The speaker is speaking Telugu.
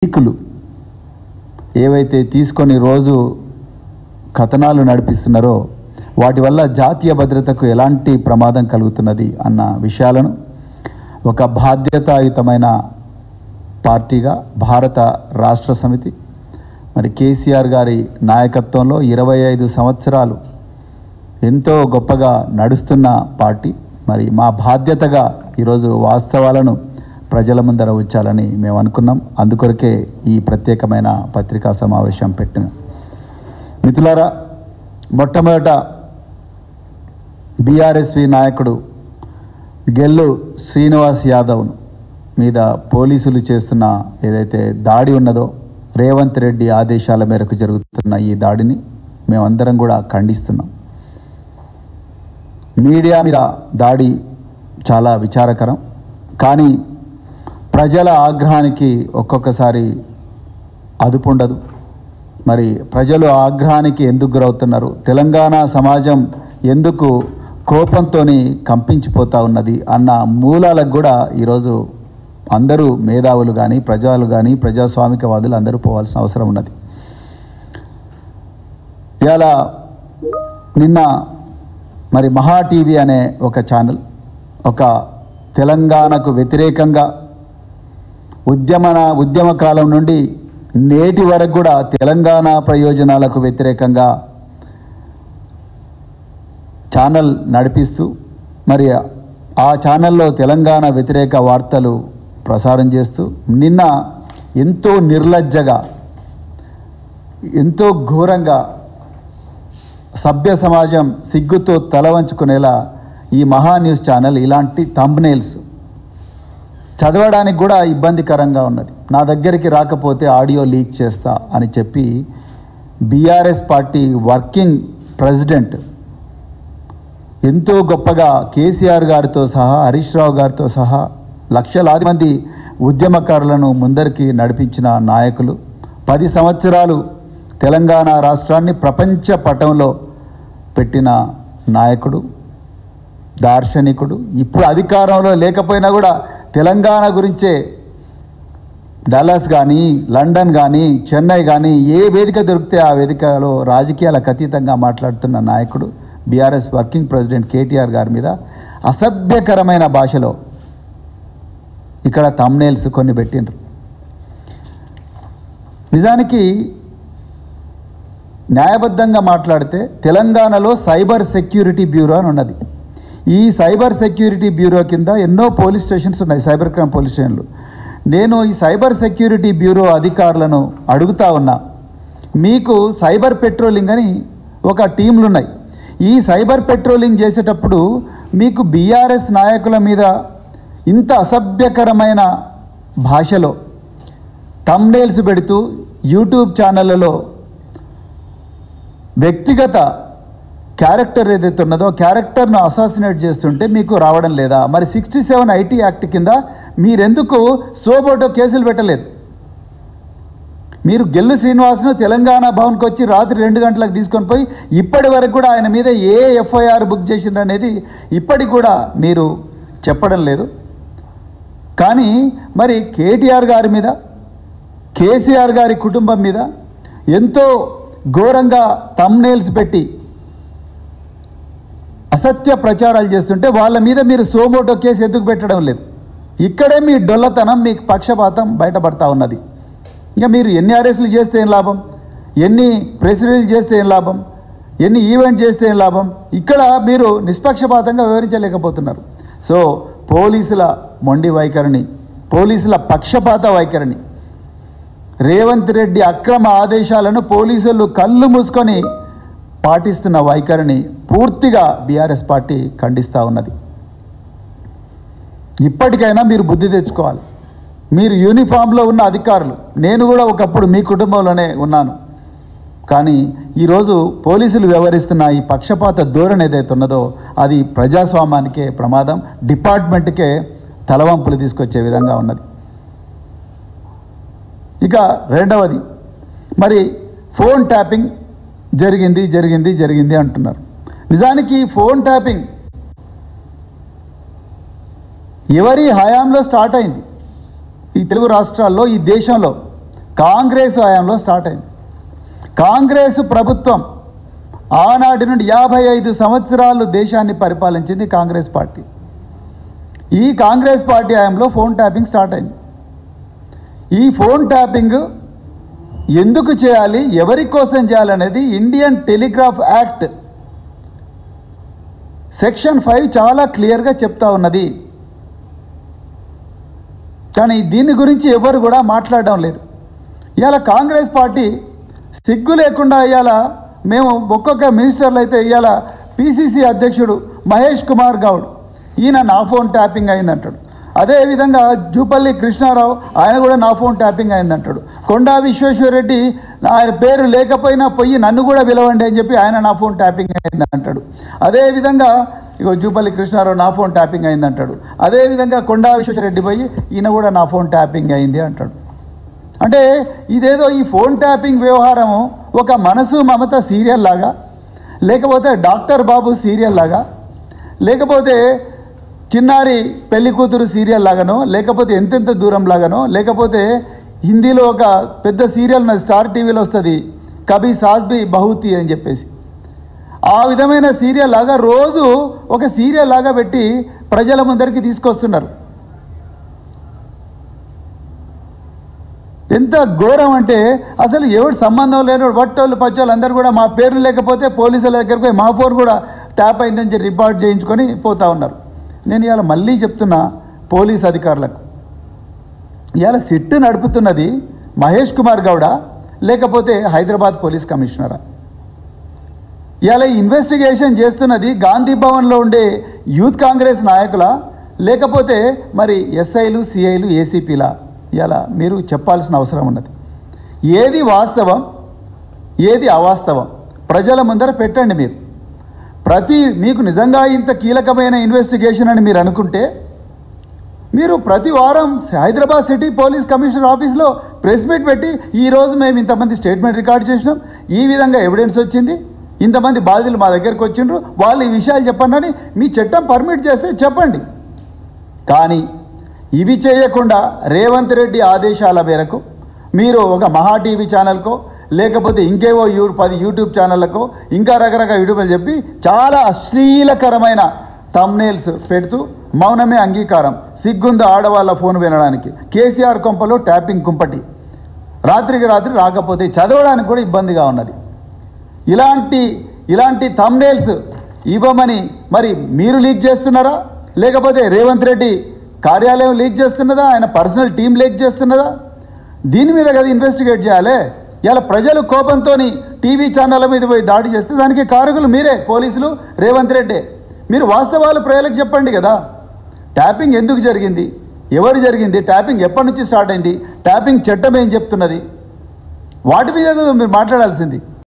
లీకులు ఏవైతే తీసుకొని రోజు కథనాలు నడిపిస్తున్నారో వాటి వల్ల జాతీయ భద్రతకు ఎలాంటి ప్రమాదం కలుగుతున్నది అన్న విషయాలను ఒక బాధ్యతాయుతమైన పార్టీగా భారత రాష్ట్ర సమితి మరి కేసీఆర్ గారి నాయకత్వంలో 25 సంవత్సరాలు ఎంతో గొప్పగా నడుస్తున్న పార్టీ మరి మా బాధ్యతగా ఈరోజు వాస్తవాలను ప్రజల ముందర ఉంచాలని మేము అనుకున్నాం. అందుకొరకే ఈ ప్రత్యేకమైన పత్రికా సమావేశం పెట్టిన మిత్రులారా, మొట్టమొదట బీఆర్ఎస్వి నాయకుడు గెల్లు శ్రీనివాస్ యాదవ్ మీద పోలీసులు చేస్తున్న ఏదైతే దాడి ఉన్నదో రేవంత్ రెడ్డి ఆదేశాల మేరకు జరుగుతున్న ఈ దాడిని మేమందరం కూడా ఖండిస్తున్నాం. మీడియా మీద దాడి చాలా విచారకరం. కానీ ప్రజల ఆగ్రహానికి ఒక్కొక్కసారి అదుపు ఉండదు. మరి ప్రజలు ఆగ్రహానికి ఎందుకు గురవుతున్నారు, తెలంగాణ సమాజం ఎందుకు కోపంతో కంపించిపోతూ ఉన్నది అన్న మూలాలకు కూడా ఈరోజు అందరూ మేధావులు కానీ ప్రజలు కానీ ప్రజాస్వామికవాదులు అందరూ పోవాల్సిన అవసరం ఉన్నది. ఇలా నిన్న మరి మహా టీవీ అనే ఒక ఛానల్ ఒక తెలంగాణకు వ్యతిరేకంగా ఉద్యమ కాలం నుండి నేటి వరకు కూడా తెలంగాణ ప్రయోజనాలకు వ్యతిరేకంగా ఛానల్ నడిపిస్తూ మరి ఆ ఛానల్లో తెలంగాణ వ్యతిరేక వార్తలు ప్రసారం చేస్తూ నిన్న ఎంతో నిర్లజ్జగా ఎంతో ఘోరంగా సభ్య సమాజం సిగ్గుతో తల వంచుకునేలా ఈ మహా న్యూస్ ఛానల్ ఇలాంటి థంబ్నెయిల్స్ చదవడానికి కూడా ఇబ్బందికరంగా ఉన్నది. నా దగ్గరికి రాకపోతే ఆడియో లీక్ చేస్తా అని చెప్పి బీఆర్ఎస్ పార్టీ వర్కింగ్ ప్రెసిడెంట్ ఎంతో గొప్పగా కేసీఆర్ గారితో సహా హరీష్ రావు గారితో సహా లక్షలాది మంది ఉద్యమకారులను ముందరికి నడిపించిన నాయకులు, 10 సంవత్సరాలు తెలంగాణ రాష్ట్రాన్ని ప్రపంచ పటంలో పెట్టిన నాయకుడు, దార్శనికుడు, ఇప్పుడు అధికారంలో లేకపోయినా కూడా తెలంగాణ గురించే డల్లాస్ కానీ లండన్ కానీ చెన్నై కానీ ఏ వేదిక దొరికితే ఆ వేదికలో రాజకీయాలకు అతీతంగా మాట్లాడుతున్న నాయకుడు బీఆర్ఎస్ వర్కింగ్ ప్రెసిడెంట్ కేటీఆర్ గారి మీద అసభ్యకరమైన భాషలో ఇక్కడ థంబ్నెయిల్స్ కొన్ని పెట్టిండ్రు. నిజానికి న్యాయబద్ధంగా మాట్లాడితే తెలంగాణలో సైబర్ సెక్యూరిటీ బ్యూరో అని ఉన్నది. ఈ సైబర్ సెక్యూరిటీ బ్యూరో కింద ఎన్నో పోలీస్ స్టేషన్స్ ఉన్నాయి, సైబర్ క్రైమ్ పోలీస్ స్టేషన్లు. నేను ఈ సైబర్ సెక్యూరిటీ బ్యూరో అధికారులను అడుగుతా ఉన్నా, మీకు సైబర్ పెట్రోలింగ్ అని ఒక టీంలు ఉన్నాయి. ఈ సైబర్ పెట్రోలింగ్ చేసేటప్పుడు మీకు బీఆర్ఎస్ నాయకుల మీద ఇంత అసభ్యకరమైన భాషలో థంబ్నెయిల్స్ పెడుతూ యూట్యూబ్ ఛానళ్ళలో వ్యక్తిగత క్యారెక్టర్ ఏదైతే ఉన్నదో క్యారెక్టర్ను అసాసినేట్ చేస్తుంటే మీకు రావడం లేదా? మరి 67 ఐటీ యాక్ట్ కింద మీరెందుకు సోబోటో కేసులు పెట్టలేదు? మీరు గెల్లు శ్రీనివాస్ను తెలంగాణ భవన్కి వచ్చి రాత్రి 2 గంటలకు తీసుకొని పోయి ఇప్పటి వరకు కూడా ఆయన మీద ఏ ఎఫ్ఐఆర్ బుక్ చేసిండ్రు అనేది ఇప్పటికి కూడా మీరు చెప్పడం లేదు. కానీ మరి కేటీఆర్ గారి మీద, కేసీఆర్ గారి కుటుంబం మీద ఎంతో ఘోరంగా థంబ్నెయిల్స్ పెట్టి అసత్య ప్రచారాలు చేస్తుంటే వాళ్ళ మీద మీరు సోమోటో కేసు ఎందుకు పెట్టడం లేదు? ఇక్కడే మీ డొల్లతనం, మీ పక్షపాతం బయటపడతా ఉన్నది. ఇంకా మీరు ఎన్ని అరెస్టులు చేస్తే ఏం లాభం, ఎన్ని ప్రెస్ రిలీజ్ చేస్తే ఏం లాభం, ఎన్ని ఈవెంట్ చేస్తే ఏం లాభం? ఇక్కడ మీరు నిష్పక్షపాతంగా వివరించలేకపోతున్నారు. సో పోలీసుల మొండి వైఖరిని, పోలీసుల పక్షపాత వైఖరిని, రేవంత్ రెడ్డి అక్రమ ఆదేశాలను పోలీసులు కళ్ళు మూసుకొని పాటిస్తున్న వైఖరిని పూర్తిగా బీఆర్ఎస్ పార్టీ ఖండిస్తూ ఉన్నది. ఇప్పటికైనా మీరు బుద్ధి తెచ్చుకోవాలి. మీరు యూనిఫామ్లో ఉన్న అధికారులు, నేను కూడా ఒకప్పుడు మీ కుటుంబంలోనే ఉన్నాను. కానీ ఈరోజు పోలీసులు వ్యవహరిస్తున్న ఈ పక్షపాత ధోరణి ఏదైతే ఉన్నదో అది ప్రజాస్వామ్యానికే ప్రమాదం, డిపార్ట్మెంట్కే తలవంపులు తీసుకొచ్చే విధంగా ఉన్నది. ఇక రెండవది, మరి ఫోన్ ట్యాపింగ్ జరిగింది అంటున్నారు. నిజానికి ఫోన్ ట్యాపింగ్ ఎవరి హయాంలో స్టార్ట్ అయింది? ఈ తెలుగు రాష్ట్రాల్లో, ఈ దేశంలో కాంగ్రెస్ హయాంలో స్టార్ట్ అయింది. కాంగ్రెస్ ప్రభుత్వం ఆనాటి నుండి 55 సంవత్సరాలు దేశాన్ని పరిపాలించింది కాంగ్రెస్ పార్టీ. ఈ కాంగ్రెస్ పార్టీ హయాంలో ఫోన్ ట్యాపింగ్ స్టార్ట్ అయింది. ఈ ఫోన్ ట్యాపింగ్ ఎందుకు చేయాలి, ఎవరి కోసం చేయాలనేది ఇండియన్ టెలిగ్రాఫ్ యాక్ట్ సెక్షన్ 5 చాలా క్లియర్గా చెప్తా ఉన్నది. కానీ దీని గురించి ఎవరు కూడా మాట్లాడడం లేదు. ఇవాళ కాంగ్రెస్ పార్టీ సిగ్గు లేకుండా ఇవాళ మేము ఒక్కొక్క మినిస్టర్లు అయితే ఇవాళ పిసిసి అధ్యక్షుడు మహేష్ కుమార్ గౌడ్ ఈయన నా ఫోన్ ట్యాపింగ్ అయిందంటాడు. అదేవిధంగా జూపల్లి కృష్ణారావు ఆయన కూడా నా ఫోన్ ట్యాపింగ్ అయిందంటాడు. కొండా విశ్వేశ్వరరెడ్డి ఆయన పేరు లేకపోయినా పోయి నన్ను కూడా పిలవండి అని చెప్పి ఆయన నా ఫోన్ ట్యాపింగ్ అయిందంటాడు. అదేవిధంగా ఇగో జూపల్లి కృష్ణారావు నా ఫోన్ ట్యాపింగ్ అయిందంటాడు. అదేవిధంగా కొండా విశ్వేశ్వరరెడ్డి పోయి ఈయన కూడా నా ఫోన్ ట్యాపింగ్ అయింది అంటాడు. అంటే ఇదేదో ఈ ఫోన్ ట్యాపింగ్ వ్యవహారము ఒక మనసు మమత సీరియల్ లాగా, లేకపోతే డాక్టర్ బాబు సీరియల్ లాగా, లేకపోతే చిన్నారి పెళ్లి కూతురు సీరియల్ లాగానో, లేకపోతే ఎంతెంత దూరం లాగానో, లేకపోతే హిందీలో ఒక పెద్ద సీరియల్ ఉన్నది స్టార్ టీవీలో వస్తుంది కభీ సాస్ భీ బహూతీ అని చెప్పేసి, ఆ విధమైన సీరియల్ లాగా రోజు ఒక సీరియల్ లాగా పెట్టి ప్రజల ముందరికి తీసుకొస్తున్నారు. ఎంత ఘోరం అంటే అసలు ఎవరు సంబంధం లేని వట్టోళ్ళు పచ్చోళ్ళు అందరూ కూడా మా పేర్లు లేకపోతే పోలీసుల దగ్గరికి పోయి మా ఫోన్ కూడా ట్యాప్ అయిందని చెప్పి రిపోర్ట్ చేయించుకొని పోతూ ఉన్నారు. నేను ఇవాళ మళ్ళీ చెప్తున్నా పోలీస్ అధికారులకు, ఇవాళ సిట్ నడుపుతున్నది మహేష్ కుమార్ గౌడ లేకపోతే హైదరాబాద్ పోలీస్ కమిషనరా? ఇవాళ ఇన్వెస్టిగేషన్ చేస్తున్నది గాంధీ భవన్లో ఉండే యూత్ కాంగ్రెస్ నాయకుల లేకపోతే మరి ఎస్ఐలు సిఐలు ఏసీపీలా? ఇలా మీరు చెప్పాల్సిన అవసరం ఉన్నది. ఏది వాస్తవం ఏది అవాస్తవం ప్రజల ముందర పెట్టండి. మీకు నిజంగా ఇంత కీలకమైన ఇన్వెస్టిగేషన్ అని మీరు అనుకుంటే మీరు ప్రతి వారం హైదరాబాద్ సిటీ పోలీస్ కమిషనర్ ఆఫీస్లో ప్రెస్ మీట్ పెట్టి ఈరోజు మేము ఇంతమంది స్టేట్మెంట్ రికార్డ్ చేసినాం, ఈ విధంగా ఎవిడెన్స్ వచ్చింది, ఇంతమంది బాధితులు మా దగ్గరికి వచ్చిండ్రు, వాళ్ళు ఈ విషయాలు చెప్పండి మీ చట్టం పర్మిట్ చేస్తే చెప్పండి. కానీ ఇవి చేయకుండా రేవంత్ రెడ్డి ఆదేశాల మేరకు మీరు ఒక మహా టీవీ ఛానల్కో లేకపోతే ఇంకేవో 10 యూట్యూబ్ ఛానళ్ళకో ఇంకా రకరకాల యూట్యూబ్లు చెప్పి చాలా అశ్లీలకరమైన థంబ్నెయిల్స్ పెడుతూ మౌనమే అంగీకారం, సిగ్గుంద ఆడవాళ్ళ ఫోన్ వినడానికి, కేసీఆర్ కొంపలో ట్యాపింగ్ కుంపటి, రాత్రికి రాత్రి రాకపోతే చదవడానికి కూడా ఇబ్బందిగా ఉన్నది. ఇలాంటి థంబ్నెయిల్స్ ఇవ్వమని మరి మీరు లీక్ చేస్తున్నారా, లేకపోతే రేవంత్ రెడ్డి కార్యాలయం లీక్ చేస్తున్నదా, ఆయన పర్సనల్ టీం లీక్ చేస్తున్నదా? దీని మీద కదా ఇన్వెస్టిగేట్ చేయాలి. ఇలా ప్రజలు కోపంతో టీవీ ఛానళ్ళ మీద పోయి దాడి చేస్తే దానికి కారకులు మీరే, పోలీసులు, రేవంత్ రెడ్డి. మీరు వాస్తవాలు ప్రజలకు చెప్పండి కదా. ట్యాపింగ్ ఎందుకు జరిగింది, ఎవరు జరిగింది, ట్యాపింగ్ ఎప్పటి నుంచి స్టార్ట్ అయింది, ట్యాపింగ్ చట్టం ఏం చెప్తున్నది, వాటి మీద మీరు మాట్లాడాల్సింది.